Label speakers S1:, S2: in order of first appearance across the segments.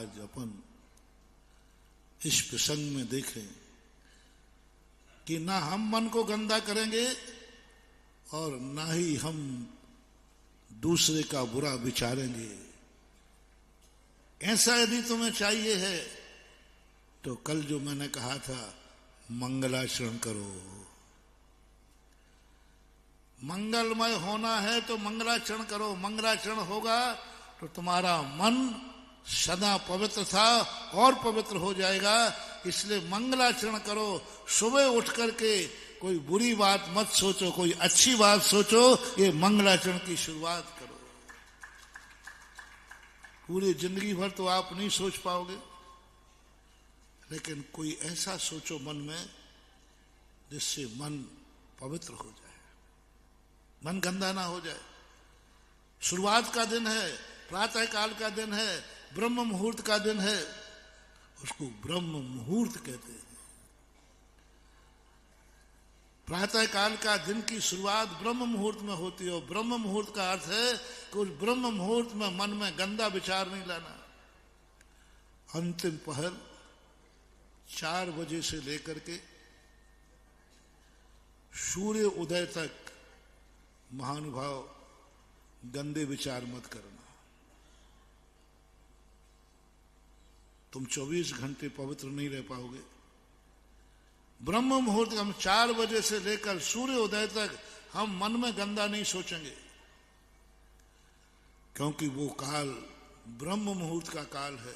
S1: आज अपन इस प्रसंग में देखें कि ना हम मन को गंदा करेंगे और ना ही हम दूसरे का बुरा विचारेंगे। ऐसा यदि तुम्हें चाहिए है तो कल जो मैंने कहा था मंगलाचरण करो। मंगलमय होना है तो मंगलाचरण करो। मंगलाचरण होगा तो तुम्हारा मन सदा पवित्र था और पवित्र हो जाएगा। इसलिए मंगलाचरण करो। सुबह उठ करके कोई बुरी बात मत सोचो, कोई अच्छी बात सोचो। ये मंगलाचरण की शुरुआत करो। पूरी जिंदगी भर तो आप नहीं सोच पाओगे, लेकिन कोई ऐसा सोचो मन में जिससे मन पवित्र हो जाए, मन गंदा ना हो जाए। शुरुआत का दिन है, प्रातः काल का दिन है, ब्रह्म मुहूर्त का दिन है, उसको ब्रह्म मुहूर्त कहते हैं। प्रातः काल का दिन की शुरुआत ब्रह्म मुहूर्त में होती है। और ब्रह्म मुहूर्त का अर्थ है कि उस ब्रह्म मुहूर्त में मन में गंदा विचार नहीं लाना। अंतिम पहर 4 बजे से लेकर के सूर्य उदय तक महानुभाव गंदे विचार मत करना। तुम 24 घंटे पवित्र नहीं रह पाओगे। ब्रह्म मुहूर्त हम 4 बजे से लेकर सूर्य उदय तक हम मन में गंदा नहीं सोचेंगे, क्योंकि वो काल ब्रह्म मुहूर्त का काल है।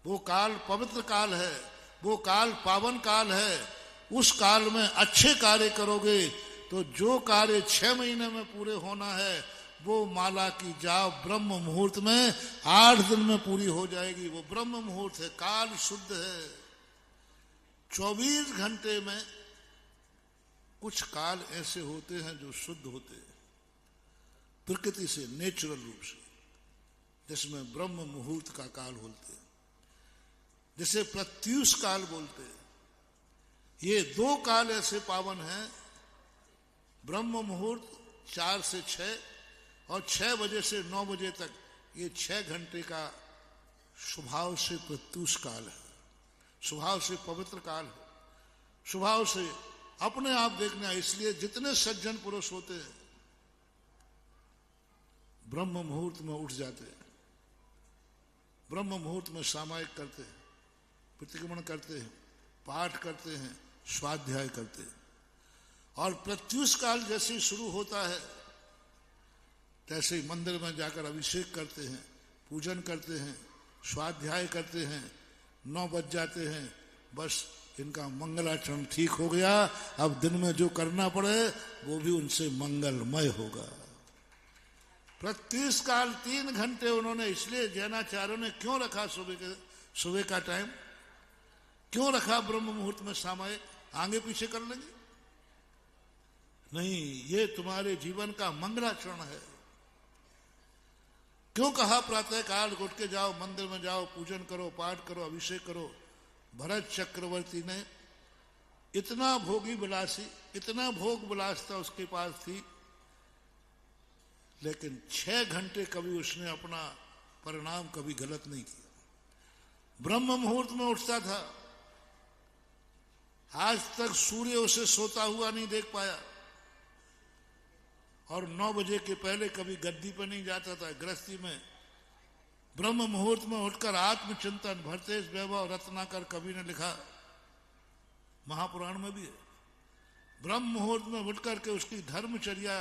S1: वो काल पवित्र काल है, वो काल पावन काल है। उस काल में अच्छे कार्य करोगे तो जो कार्य 6 महीने में पूरे होना है वो माला की जाप ब्रह्म मुहूर्त में 8 दिन में पूरी हो जाएगी। वो ब्रह्म मुहूर्त है, काल शुद्ध है। 24 घंटे में कुछ काल ऐसे होते हैं जो शुद्ध होते हैं प्रकृति से, नेचुरल रूप से, जिसमें ब्रह्म मुहूर्त का काल बोलते हैं, जिसे प्रत्यूष काल बोलते हैं। ये 2 काल ऐसे पावन हैं, ब्रह्म मुहूर्त 4 से 6 और 6 बजे से 9 बजे तक। ये 6 घंटे का स्वभाव से प्रत्यूष काल है, स्वभाव से पवित्र काल है, स्वभाव से अपने आप देखना। इसलिए जितने सज्जन पुरुष होते हैं ब्रह्म मुहूर्त में उठ जाते हैं, ब्रह्म मुहूर्त में सामायिक करते हैं, प्रतिक्रमण करते हैं, पाठ करते हैं, स्वाध्याय करते हैं। और प्रत्यूष काल जैसे ही शुरू होता है तैसे ही मंदिर में जाकर अभिषेक करते हैं, पूजन करते हैं, स्वाध्याय करते हैं। 9 बज जाते हैं, बस इनका मंगलाचरण ठीक हो गया। अब दिन में जो करना पड़े वो भी उनसे मंगलमय होगा। प्रत्यूष काल 3 घंटे उन्होंने, इसलिए जैनाचार्यों ने क्यों रखा सुबह का टाइम, क्यों रखा ब्रह्म मुहूर्त में सामायिक? आगे पीछे कर लेंगे नहीं, ये तुम्हारे जीवन का मंगलाचरण है। क्यों कहा प्रातः काल उठ के जाओ, मंदिर में जाओ, पूजन करो, पाठ करो, अभिषेक करो। भरत चक्रवर्ती ने इतना भोगी विलासी, इतना भोग विलासता उसके पास थी, लेकिन 6 घंटे कभी उसने अपना परिणाम कभी गलत नहीं किया। ब्रह्म मुहूर्त में उठता था। आज तक सूर्य उसे सोता हुआ नहीं देख पाया। और 9 बजे के पहले कभी गद्दी पर नहीं जाता था। गृहस्थी में ब्रह्म मुहूर्त में उठकर आत्मचिंतन, भरतेश वैभव रत्नाकर कवि ने लिखा, महापुराण में भी है। ब्रह्म मुहूर्त में उठकर के उसकी धर्मचर्या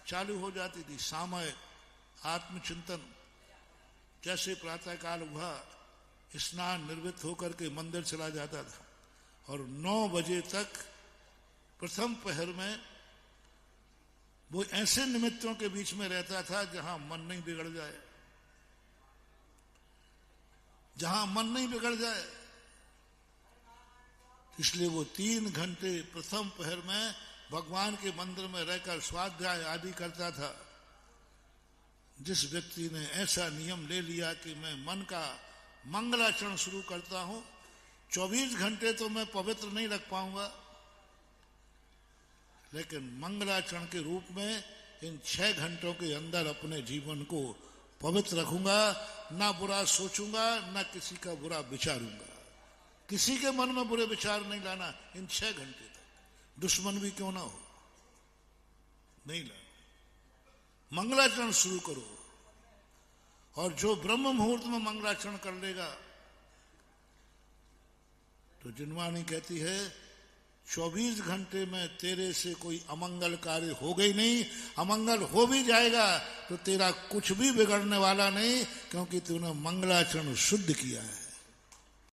S1: चालू हो जाती थी, सामयिक आत्मचिंतन। जैसे प्रातः काल हुआ, स्नान निर्वृत्त होकर के मंदिर चला जाता था और 9 बजे तक प्रथम पहर में वो ऐसे निमित्तों के बीच में रहता था जहां मन नहीं बिगड़ जाए, जहां मन नहीं बिगड़ जाए। इसलिए वो 3 घंटे प्रथम पहर में भगवान के मंदिर में रहकर स्वाध्याय आदि करता था। जिस व्यक्ति ने ऐसा नियम ले लिया कि मैं मन का मंगलाचरण शुरू करता हूं, 24 घंटे तो मैं पवित्र नहीं रख पाऊंगा, लेकिन मंगलाचरण के रूप में इन 6 घंटों के अंदर अपने जीवन को पवित्र रखूंगा, ना बुरा सोचूंगा, ना किसी का बुरा विचारूंगा। किसी के मन में बुरे विचार नहीं लाना इन 6 घंटे तक, दुश्मन भी क्यों ना हो, नहीं लाना। मंगलाचरण शुरू करो, और जो ब्रह्म मुहूर्त में मंगलाचरण कर लेगा, तो जिनवाणी कहती है 24 घंटे में तेरे से कोई अमंगल कार्य हो गई नहीं। अमंगल हो भी जाएगा तो तेरा कुछ भी बिगड़ने वाला नहीं, क्योंकि तूने मंगलाचरण शुद्ध किया है।